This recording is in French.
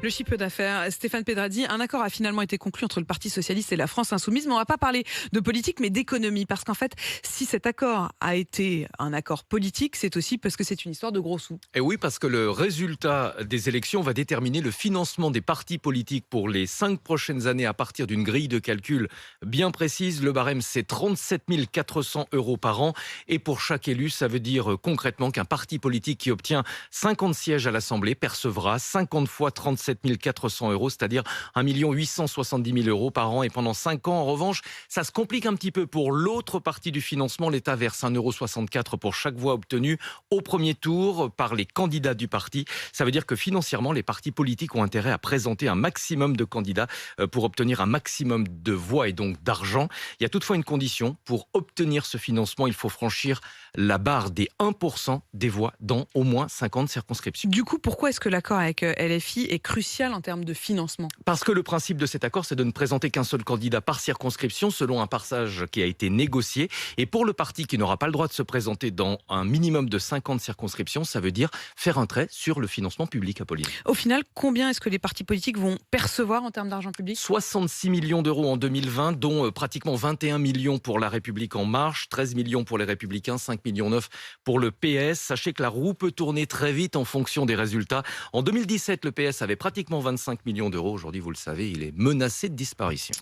Le chiffre d'affaires, Stéphane Pédradi, un accord a finalement été conclu entre le Parti socialiste et la France insoumise, mais on ne va pas parler de politique, mais d'économie, parce qu'en fait, si cet accord a été un accord politique, c'est aussi parce que c'est une histoire de gros sous. Et oui, parce que le résultat des élections va déterminer le financement des partis politiques pour les 5 prochaines années à partir d'une grille de calcul bien précise. Le barème, c'est 37 400 € par an. Et pour chaque élu, ça veut dire concrètement qu'un parti politique qui obtient 50 sièges à l'Assemblée percevra 50 fois 37 400 €, c'est-à-dire 1 870 000 € par an. Et pendant 5 ans, en revanche, ça se complique un petit peu pour l'autre partie du financement. L'État verse 1,64 € pour chaque voix obtenue au premier tour par les candidats du parti. Ça veut dire que financièrement, les partis politiques ont intérêt à présenter un maximum de candidats pour obtenir un maximum de voix et donc d'argent. Il y a toutefois une condition. Pour obtenir ce financement, il faut franchir la barre des 1% des voix dans au moins 50 circonscriptions. Du coup, pourquoi est-ce que l'accord avec LFI est crucial en termes de financement ? Parce que le principe de cet accord, c'est de ne présenter qu'un seul candidat par circonscription selon un passage qui a été négocié. Et pour le parti qui n'aura pas le droit de se présenter dans un minimum de 50 circonscriptions, ça veut dire faire un trait sur le financement public, Apolline. Au final, combien est-ce que les partis politiques vont percevoir en termes d'argent public ? 66 millions d'euros en 2020, dont pratiquement 21 millions pour La République En Marche, 13 millions pour les Républicains, 5,9 millions pour le PS. Sachez que la roue peut tourner très vite en fonction des résultats. En 2017, le PS avait pratiquement 25 millions d'euros. Aujourd'hui, vous le savez, il est menacé de disparition.